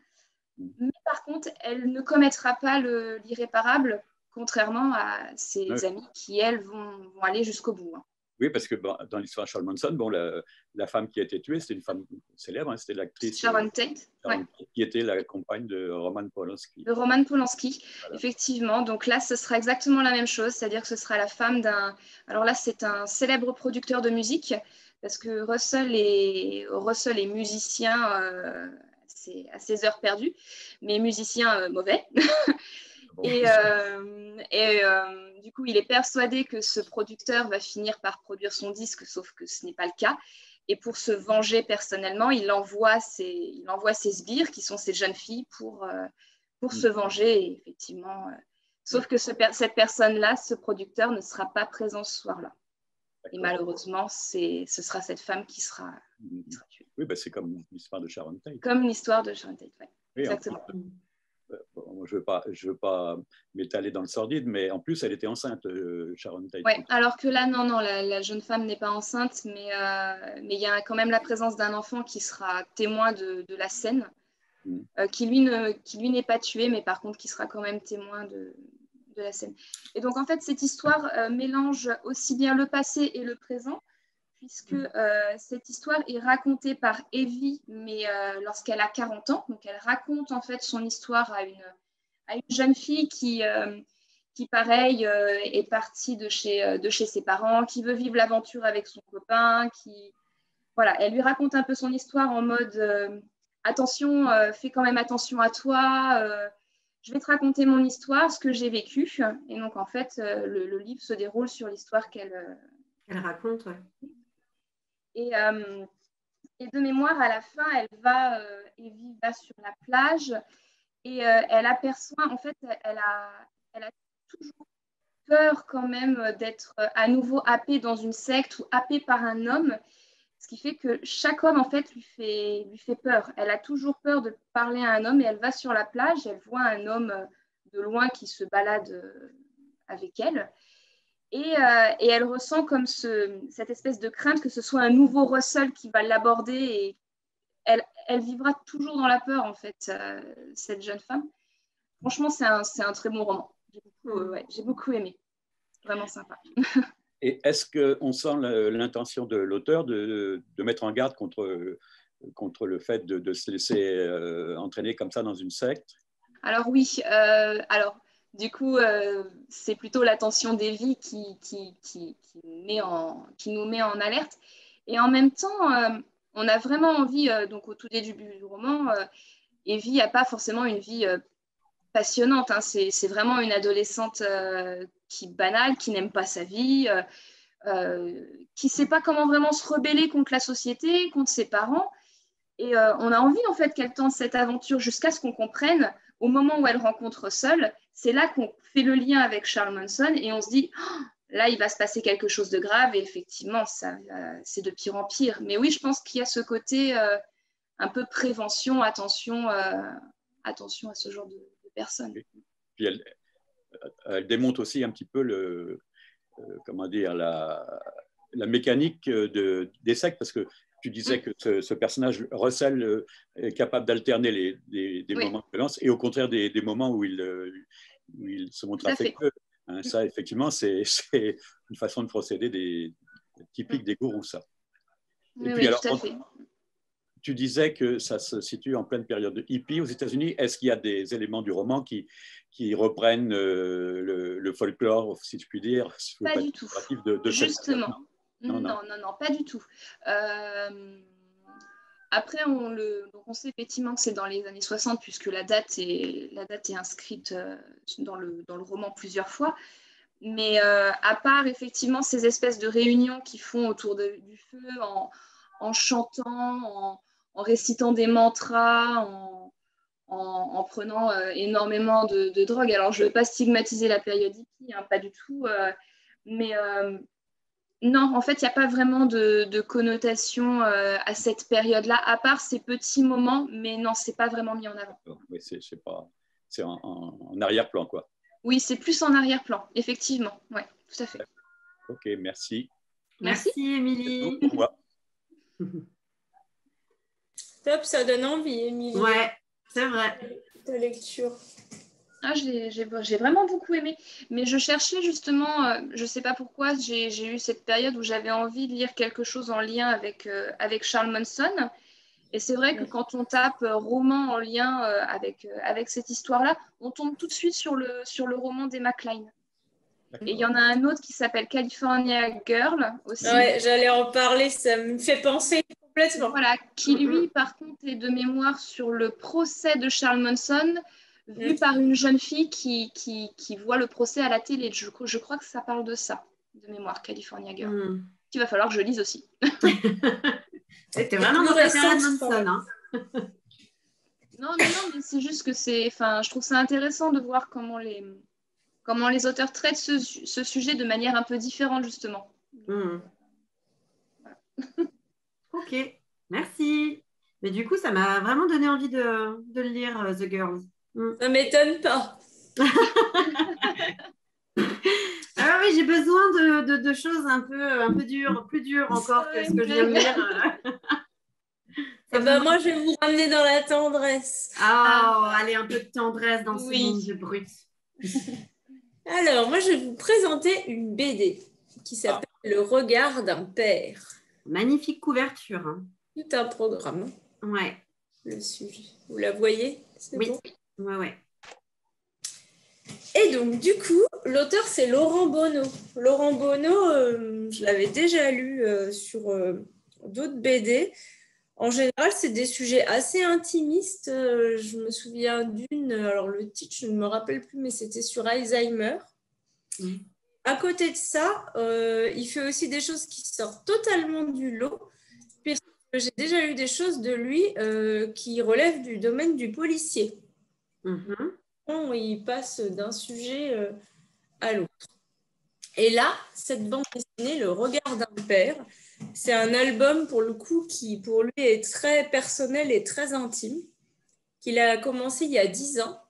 Mais par contre, elle ne commettra pas l'irréparable, contrairement à ses amis qui, elles, vont aller jusqu'au bout. Oui, parce que dans l'histoire de Charles Manson, la femme qui a été tuée, c'était une femme célèbre, hein, c'était l'actrice Sharon Tate, qui était la compagne de Roman Polanski. De Roman Polanski, voilà. Effectivement. Donc là, ce sera exactement la même chose, c'est-à-dire que ce sera la femme d'un... Alors là, c'est un célèbre producteur de musique, parce que Russell est musicien à ses heures perdues, mais musicien mauvais. Et du coup, il est persuadé que ce producteur va finir par produire son disque, sauf que ce n'est pas le cas. Et pour se venger personnellement, il envoie ses sbires, qui sont ces jeunes filles, pour se venger. Et effectivement, sauf que cette personne-là, ce producteur, ne sera pas présent ce soir-là. Et malheureusement, ce sera cette femme qui sera tuée. Oui, c'est comme l'histoire de Sharon Tate. Comme l'histoire de Sharon Tate, oui. Exactement. Je veux pas m'étaler dans le sordide, mais en plus, elle était enceinte, Sharon Tate. Oui, alors que là, non, la jeune femme n'est pas enceinte, mais il y a quand même la présence d'un enfant qui sera témoin de la scène, qui lui n'est pas tué, mais par contre qui sera quand même témoin de la scène. Et donc, en fait, cette histoire mélange aussi bien le passé et le présent, puisque cette histoire est racontée par Evie, mais lorsqu'elle a 40 ans. Donc, elle raconte en fait son histoire à une jeune fille qui pareil, est partie de chez ses parents, qui veut vivre l'aventure avec son copain. Voilà, elle lui raconte un peu son histoire en mode attention, fais quand même attention à toi. Je vais te raconter mon histoire, ce que j'ai vécu. Et donc, en fait, le livre se déroule sur l'histoire qu'elle raconte. Ouais. Et de mémoire, à la fin, Evie va sur la plage et elle aperçoit, en fait, elle a toujours peur quand même d'être à nouveau happée dans une secte ou happée par un homme, ce qui fait que chaque homme, en fait, lui fait peur. Elle a toujours peur de parler à un homme et elle va sur la plage, elle voit un homme de loin qui se balade avec elle. Et elle ressent comme cette espèce de crainte que ce soit un nouveau Russell qui va l'aborder et elle vivra toujours dans la peur, en fait, cette jeune femme. Franchement, c'est un très bon roman. J'ai beaucoup aimé. Vraiment sympa. Et est-ce qu'on sent l'intention de l'auteur de mettre en garde contre le fait de se laisser entraîner comme ça dans une secte? Alors oui. Du coup, c'est plutôt l'attention d'Evie qui nous met en alerte. Et en même temps, on a vraiment envie, donc au tout début du roman, Evie n'a pas forcément une vie passionnante. Hein. C'est vraiment une adolescente banale, qui n'aime pas sa vie, qui ne sait pas comment vraiment se rebeller contre la société, contre ses parents. Et on a envie, en fait, qu'elle tente cette aventure jusqu'à ce qu'on comprenne au moment où elle rencontre Russell, c'est là qu'on fait le lien avec Charles Manson et on se dit, oh, là, il va se passer quelque chose de grave et effectivement, c'est de pire en pire. Mais oui, je pense qu'il y a ce côté un peu prévention, attention à ce genre de personnes. Puis elle démontre aussi un petit peu comment dire, la mécanique des sectes, parce que tu disais que ce personnage, Russell, est capable d'alterner des moments de violence et au contraire des moments où il se montre affectueux. Hein, ça, effectivement, c'est une façon de procéder typique des gourous, ça. Et puis, alors, tout à fait. Tu disais que ça se situe en pleine période de hippie aux États-Unis. Est-ce qu'il y a des éléments du roman qui reprennent le folklore, si je puis dire? Pas du tout. Justement. Non, pas du tout. Après, on sait effectivement que c'est dans les années 60, puisque la date est inscrite dans le roman plusieurs fois. Mais à part effectivement ces espèces de réunions qu'ils font autour du feu en chantant, en récitant des mantras, en prenant énormément de drogue. Alors, je ne veux pas stigmatiser la période hippie, hein, pas du tout. Mais non, en fait, il n'y a pas vraiment de connotation à cette période-là, à part ces petits moments, mais non, ce n'est pas vraiment mis en avant. Oui, c'est en arrière-plan, quoi. Oui, c'est plus en arrière-plan, effectivement. Oui, tout à fait. Ok, merci. Merci, Émilie. Top, ça donne envie, Émilie. Ouais, c'est vrai. Ta lecture. Ah, j'ai vraiment beaucoup aimé. Mais je cherchais justement, je ne sais pas pourquoi, j'ai eu cette période où j'avais envie de lire quelque chose en lien avec Charles Manson. Et c'est vrai que quand on tape roman en lien avec cette histoire-là, on tombe tout de suite sur le roman d'Emma Cline. Et il y en a un autre qui s'appelle California Girl aussi. Ouais, j'allais en parler, ça me fait penser complètement. Voilà, qui lui, par contre, est de mémoire sur le procès de Charles Manson, vu par une jeune fille qui voit le procès à la télé. Je crois que ça parle de ça, de mémoire, California Girl. Il va falloir que je lise aussi. C'était vraiment dans ta période Manson, hein. Non, mais c'est juste que je trouve ça intéressant de voir comment les auteurs traitent ce sujet de manière un peu différente, justement. Voilà. Ok, merci. Mais du coup, ça m'a vraiment donné envie de le lire, The Girls. Ça m'étonne pas. Ah oui, j'ai besoin de choses un peu dures, plus dures encore que ce que je viens de lire. Moi, je vais vous ramener dans la tendresse. Allez, un peu de tendresse dans ce monde de brut. Alors, moi, je vais vous présenter une BD qui s'appelle Le regard d'un père. Magnifique couverture. Hein. Tout un programme. Ouais. Le sujet. Vous la voyez? Oui. Bon. Ouais. Et donc, du coup, l'auteur, c'est Laurent Bonneau. Laurent Bonneau, je l'avais déjà lu sur d'autres BD. En général, c'est des sujets assez intimistes. Je me souviens d'une, alors le titre, je ne me rappelle plus, mais c'était sur Alzheimer. À côté de ça, il fait aussi des choses qui sortent totalement du lot, puisque j'ai déjà lu des choses de lui qui relèvent du domaine du policier. Il passe d'un sujet à l'autre. Et là, cette bande dessinée, Le regard d'un père, c'est un album pour le coup qui pour lui est très personnel et très intime, qu'il a commencé il y a 10 ans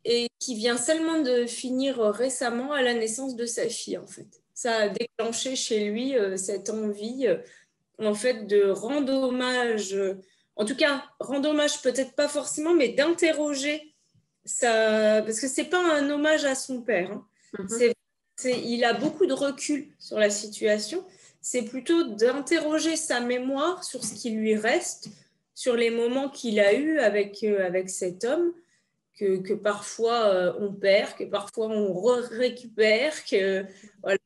et qui vient seulement de finir récemment à la naissance de sa fille en fait. Ça a déclenché chez lui cette envie en fait de rendre hommage, en tout cas rendre hommage peut-être pas forcément, mais d'interroger ça, parce que c'est pas un hommage à son père. Hein. Il a beaucoup de recul sur la situation. C'est plutôt d'interroger sa mémoire sur ce qui lui reste, sur les moments qu'il a eus avec cet homme, que parfois on perd, que parfois on récupère. Voilà.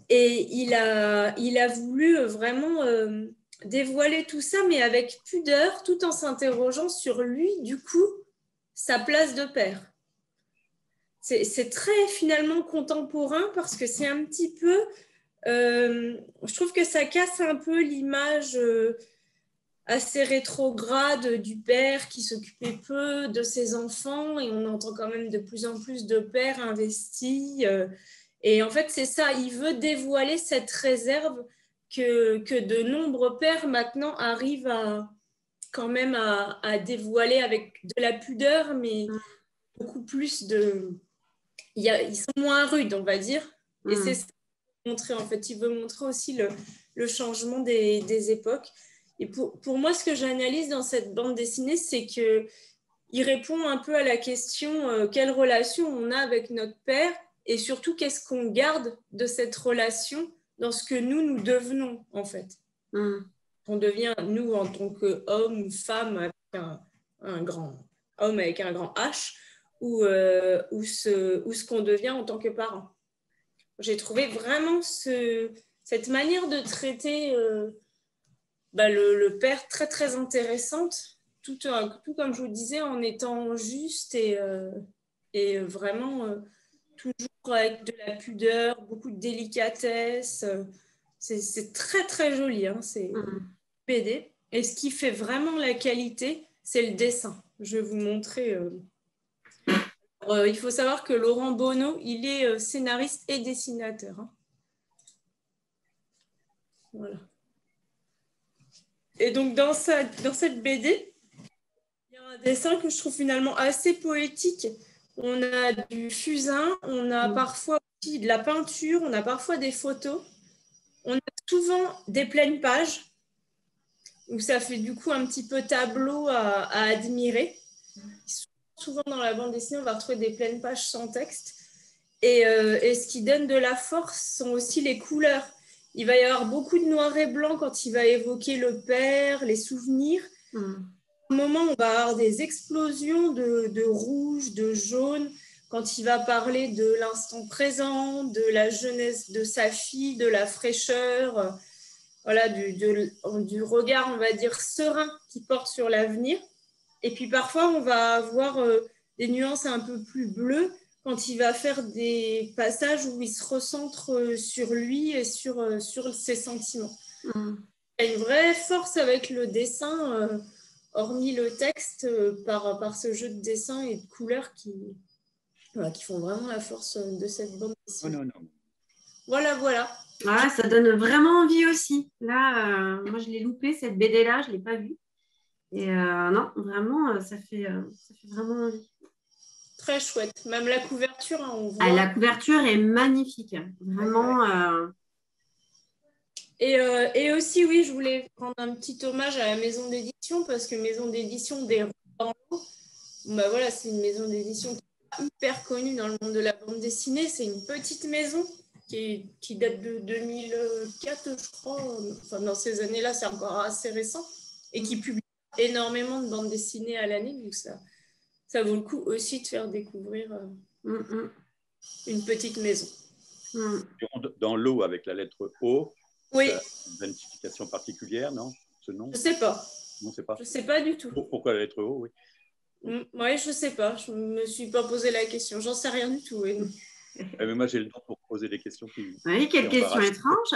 Et il a voulu vraiment dévoiler tout ça, mais avec pudeur, tout en s'interrogeant sur lui, du coup, sa place de père. C'est très finalement contemporain parce que c'est un petit peu... je trouve que ça casse un peu l'image assez rétrograde du père qui s'occupait peu de ses enfants, et on entend quand même de plus en plus de pères investis. Et en fait, c'est ça, il veut dévoiler cette réserve que de nombreux pères maintenant arrivent quand même à dévoiler avec de la pudeur, mais beaucoup plus de... Ils sont moins rudes, on va dire. Et c'est ça qu'il veut montrer, en fait. Il veut montrer aussi le changement des époques. Et pour moi, ce que j'analyse dans cette bande dessinée, c'est qu'il répond un peu à la question quelle relation on a avec notre père, et surtout qu'est-ce qu'on garde de cette relation dans ce que nous devenons, en fait. On devient, nous, en tant qu'homme ou femme avec un grand homme avec un grand H, ou ce qu'on devient en tant que parent. J'ai trouvé vraiment cette manière de traiter le père très, très intéressante, tout comme je vous disais, en étant juste et vraiment toujours avec de la pudeur, beaucoup de délicatesse. C'est très, très joli, hein, c'est BD. Et ce qui fait vraiment la qualité, c'est le dessin. Je vais vous montrer. Il faut savoir que Laurent Bonneau, il est scénariste et dessinateur. Hein. Voilà. Et donc, dans cette BD, il y a un dessin que je trouve finalement assez poétique. On a du fusain, on a parfois aussi de la peinture, on a parfois des photos. On a souvent des pleines pages, où ça fait du coup un petit peu tableau à admirer. Souvent dans la bande dessinée, on va retrouver des pleines pages sans texte. Et ce qui donne de la force sont aussi les couleurs. Il va y avoir beaucoup de noir et blanc quand il va évoquer le père, les souvenirs. Au moment, on va avoir des explosions de rouge, de jaune, quand il va parler de l'instant présent, de la jeunesse de sa fille, de la fraîcheur, voilà, du regard, on va dire, serein qu'il porte sur l'avenir. Et puis parfois, on va avoir des nuances un peu plus bleues quand il va faire des passages où il se recentre sur lui et sur ses sentiments. Il y a une vraie force avec le dessin, hormis le texte, par ce jeu de dessin et de couleurs qui font vraiment la force de cette bande dessinée. Non. Voilà. Ouais, ça donne vraiment envie aussi. Là, moi, je l'ai loupé, cette BD-là, je ne l'ai pas vue. Et non, vraiment, ça fait vraiment envie. Très chouette. Même la couverture, hein, on voit. La couverture est magnifique. Vraiment. Et aussi, oui, je voulais rendre un petit hommage à la maison d'édition, parce que maison d'édition des Ronds dans l'eau, voilà, c'est une maison d'édition qui est hyper connue dans le monde de la bande dessinée. C'est une petite maison qui date de 2004, je crois. Enfin, dans ces années-là, c'est encore assez récent. Et qui publie énormément de bandes dessinées à l'année. Donc, ça vaut le coup aussi de faire découvrir une petite maison. Dans l'eau, avec la lettre O, oui. Ça a une identification particulière, non? Ce nom? Je ne sais pas. Non, c'est pas. Je ne sais pas du tout. Pourquoi la lettre O, oui? Oui, je ne sais pas. Je ne me suis pas posé la question. J'en sais rien du tout. Oui. Mais moi, j'ai le temps pour poser des questions Oui, quelle question étrange.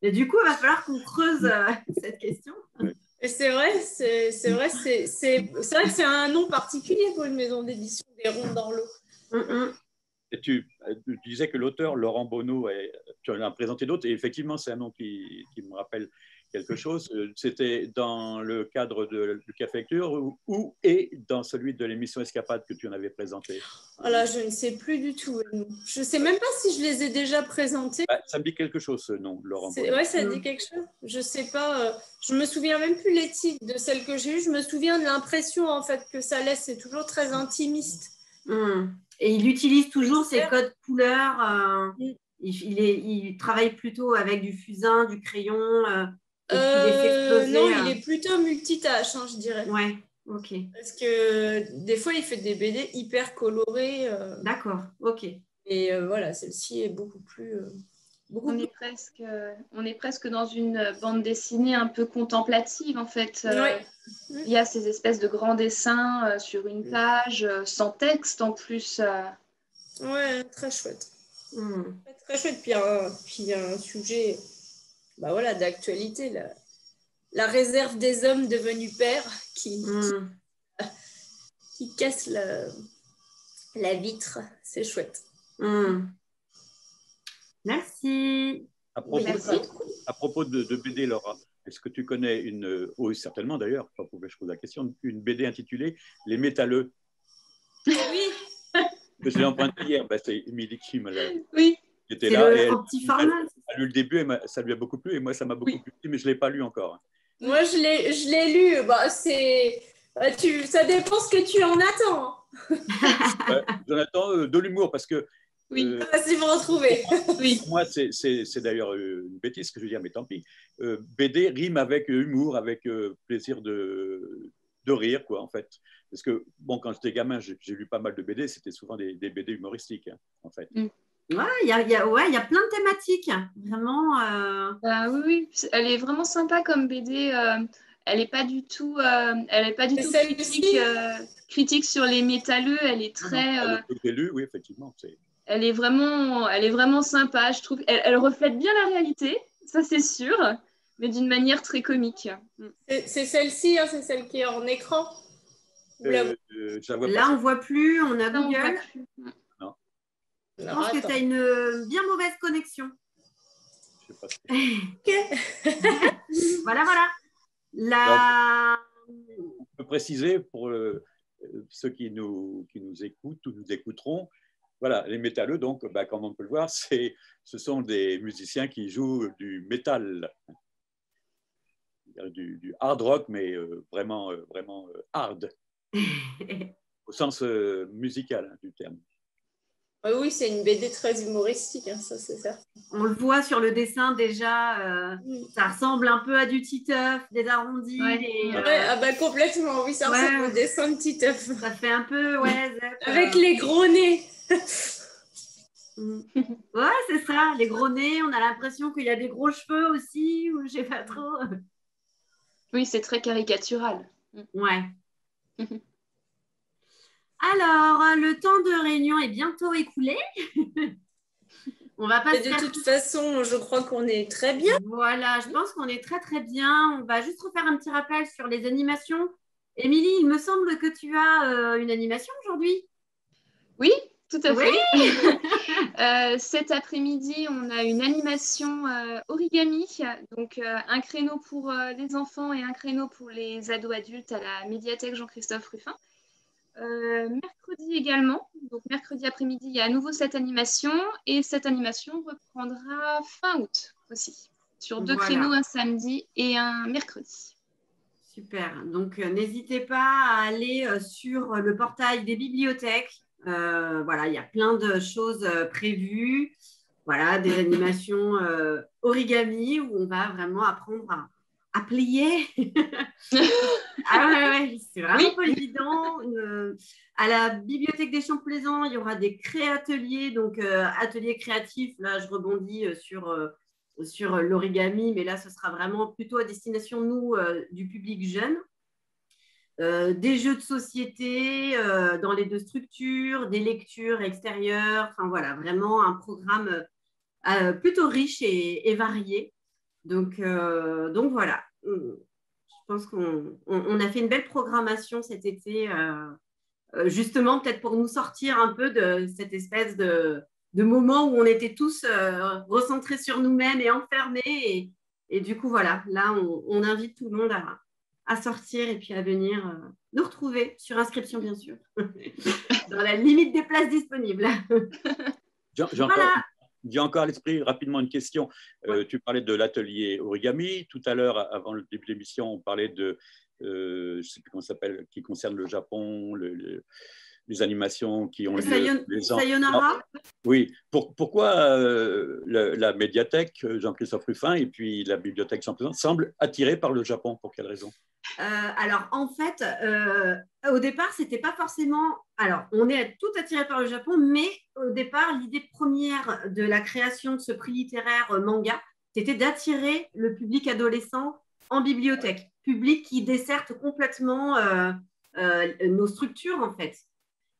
Et du coup, il va falloir qu'on creuse cette question. Oui. Et c'est vrai que c'est un nom particulier pour une maison d'édition, des Ronds dans l'eau. Et tu disais que l'auteur, Laurent Bonneau, tu en as présenté d'autres, et effectivement, c'est un nom qui me rappelle quelque chose. C'était dans le cadre du Café Lecture et dans celui de l'émission Escapade que tu en avais présenté. Voilà, je ne sais plus du tout. Je ne sais même pas si je les ai déjà présentés. Ça me dit quelque chose, ce nom, Laurent Bonneau. Oui, ça dit quelque chose. Je ne sais pas. Je ne me souviens même plus les titres de celles que j'ai eues. Je me souviens de l'impression en fait, que ça laisse. C'est toujours très intimiste. Et il utilise toujours ses codes couleurs. Il travaille plutôt avec du fusain, du crayon. Non, il est plutôt multitâche, hein, je dirais. Ouais, ok. Parce que des fois, il fait des BD hyper colorées. D'accord, ok. Et voilà, celle-ci est beaucoup plus. On est presque dans une bande dessinée un peu contemplative, en fait. Il y a ces espèces de grands dessins sur une page, sans texte en plus. Ouais, très chouette. Très chouette. Puis il y a un sujet d'actualité, la réserve des hommes devenus pères qui casse la vitre. C'est chouette. Merci. À propos, Merci. à propos de BD, Laura, est-ce que tu connais oui, certainement d'ailleurs, pas pourquoi je pose la question, une BD intitulée Les Métalleux? Oui. Je l'ai emprunté hier, c'est Émilie qui Oui. était C'est là. en petit format. Elle a lu le début, et ça lui a beaucoup plu, et moi, ça m'a beaucoup plu, mais je ne l'ai pas lu encore. Moi, je l'ai lu. Bah, ça dépend ce que tu en attends. J'en attends de l'humour, parce que Oui. Si vous retrouvez. Oui. pour moi, c'est d'ailleurs une bêtise ce que je veux dire, mais tant pis. BD rime avec humour, avec plaisir de rire, quoi, en fait. Parce que, bon, quand j'étais gamin, j'ai lu pas mal de BD, c'était souvent des BD humoristiques, hein, en fait. Ouais, il y a plein de thématiques. Vraiment. Oui. Elle est vraiment sympa comme BD. Elle n'est pas du tout, critique sur les métalleux. Elle est très. J'ai lu, oui, effectivement. Elle est vraiment sympa, je trouve. Elle reflète bien la réalité, ça c'est sûr, mais d'une manière très comique. C'est celle-ci, hein, c'est celle qui est en écran. Là, on ne voit plus, on a Google. Non. Je pense que tu as une bien mauvaise connexion. Je sais pas. Voilà. On peut préciser pour ceux qui nous écoutent ou nous écouteront, voilà, les métalleux, donc, comme on peut le voir, ce sont des musiciens qui jouent du métal, du hard rock, mais vraiment hard, au sens musical du terme. Oui, c'est une BD très humoristique, hein, ça c'est ça. On le voit sur le dessin déjà, ça ressemble un peu à du Titeuf, des arrondis. Complètement, oui, ça ressemble au dessin de Titeuf. Ça fait un peu, avec les gros nez. Ouais, c'est ça, les gros nez, on a l'impression qu'il y a des gros cheveux aussi, ou je sais pas trop. Oui, c'est très caricatural. Ouais. Alors, le temps de réunion est bientôt écoulé. On va pas de toute façon, je crois qu'on est très bien. Voilà, je pense qu'on est très très bien. On va juste refaire un petit rappel sur les animations. Émilie, il me semble que tu as une animation aujourd'hui. Oui, tout à fait. Cet après-midi, on a une animation origami, donc un créneau pour les enfants et un créneau pour les ados adultes à la médiathèque Jean-Christophe Ruffin. Mercredi également, donc mercredi après-midi, il y a à nouveau cette animation et cette animation reprendra fin août aussi, sur 2 créneaux, un samedi et un mercredi. Super, donc n'hésitez pas à aller sur le portail des bibliothèques. Voilà, il y a plein de choses prévues. Voilà, des animations origami où on va vraiment apprendre à plier. C'est vraiment pas évident. À la bibliothèque des Champs-Plaisants, il y aura des créateliers, donc ateliers créatifs. Là, je rebondis sur l'origami, mais là, ce sera vraiment plutôt à destination, nous, du public jeune. Des jeux de société dans les 2 structures, des lectures extérieures. Enfin, voilà, vraiment un programme plutôt riche et varié. Donc voilà. Je pense qu'on a fait une belle programmation cet été, justement peut-être pour nous sortir un peu de cette espèce de moment où on était tous recentrés sur nous-mêmes et enfermés. Et du coup, voilà, là, on invite tout le monde à sortir et puis à venir nous retrouver sur inscription, bien sûr, dans la limite des places disponibles. J'ai encore à l'esprit rapidement une question. Tu parlais de l'atelier origami. Tout à l'heure, avant le début de l'émission, on parlait de, je ne sais plus comment ça s'appelle, qui concerne le Japon, les animations qui ont lieu. Sayonara. Oui. Pourquoi la médiathèque Jean-Christophe Ruffin et puis la bibliothèque Jean-Christophe semblent attirées par le Japon? Pour quelle raison? Alors, en fait, au départ, c'était pas forcément… Alors, on est tout attiré par le Japon, mais au départ, l'idée première de la création de ce prix littéraire manga, c'était d'attirer le public adolescent en bibliothèque, public qui desserte complètement nos structures, en fait.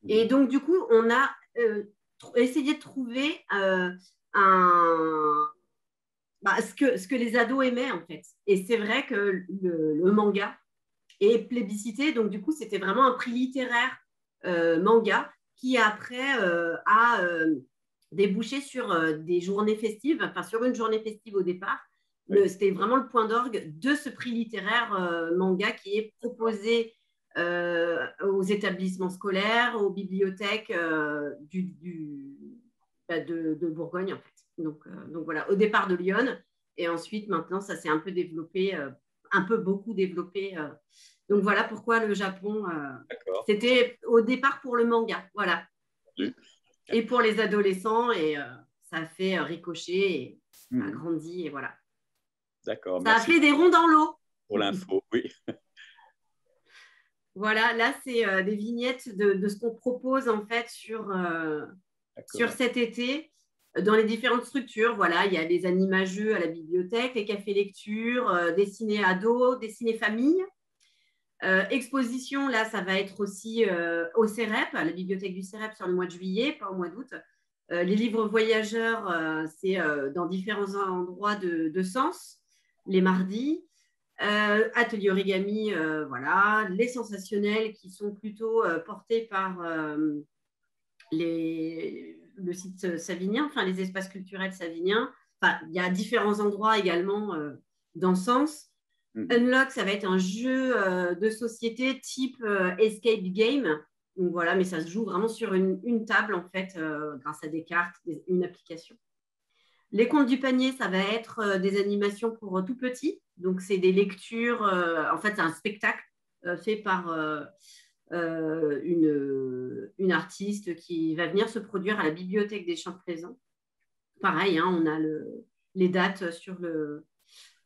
Et donc, du coup, on a essayé de trouver ce que les ados aimaient, en fait. Et c'est vrai que le manga est plébiscité. Donc, du coup, c'était vraiment un prix littéraire manga qui, après, a débouché sur des journées festives, enfin, sur une journée festive au départ. Oui. C'était vraiment le point d'orgue de ce prix littéraire manga qui est proposé aux établissements scolaires, aux bibliothèques de Bourgogne, en fait. Donc voilà, au départ de Lyon. Et ensuite, maintenant, ça s'est un peu développé, beaucoup développé. Donc voilà pourquoi le Japon, c'était au départ pour le manga. Voilà. Oui. Et pour les adolescents, et ça a fait ricocher, et ça a grandi, et voilà. D'accord. Ça a fait des ronds dans l'eau. Pour l'info, oui. Voilà, là, c'est des vignettes de ce qu'on propose en fait sur cet été dans les différentes structures. Voilà, il y a les animajeux à la bibliothèque, les cafés lecture, des ciné ados, des ciné familles. Exposition, là, ça va être aussi au CEREP, à la bibliothèque du CEREP sur le mois de juillet, pas au mois d'août. Les livres voyageurs, c'est dans différents endroits de Sens, les mardis. Atelier origami, voilà. Les sensationnels qui sont plutôt portés par le site savinien, enfin les espaces culturels saviniens. Enfin, il y a différents endroits également dans Sens. Unlock, ça va être un jeu de société type escape game. Donc voilà, mais ça se joue vraiment sur une table en fait, grâce à des cartes, une application. Les contes du panier, ça va être des animations pour tout petits. Donc, c'est des lectures. En fait, c'est un spectacle fait par une artiste qui va venir se produire à la bibliothèque des Champs-Plaisants. Pareil, hein, on a les dates sur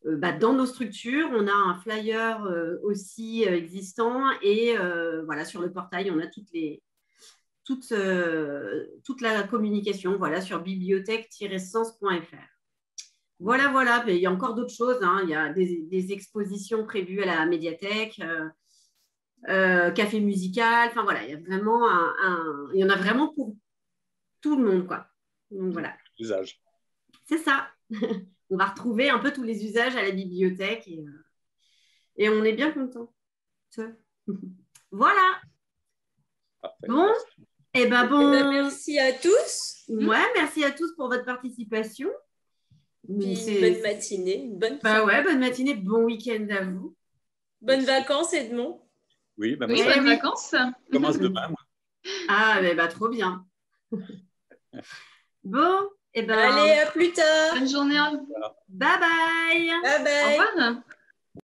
dans nos structures. On a un flyer aussi existant. Et voilà, sur le portail, on a toute la communication, voilà, sur bibliothèque-sens.fr. Voilà, mais il y a encore d'autres choses, hein. Il y a des expositions prévues à la médiathèque, café musical, enfin voilà, il y a vraiment il y en a vraiment pour tout le monde, quoi. Donc voilà. Usage. C'est ça. On va retrouver un peu tous les usages à la bibliothèque et on est bien content. Voilà. Parfait. Bon. Eh ben bon. Merci à tous. Ouais, merci à tous pour votre participation. Puis une bonne matinée, une bonne bonne matinée, bon week-end à vous. Bonnes vacances, Edmond. Oui, bonnes vacances. Je commence demain, moi. Ah, trop bien. Bon, allez, à plus tard. Bonne journée à vous. Bye bye. Bye bye. Au revoir.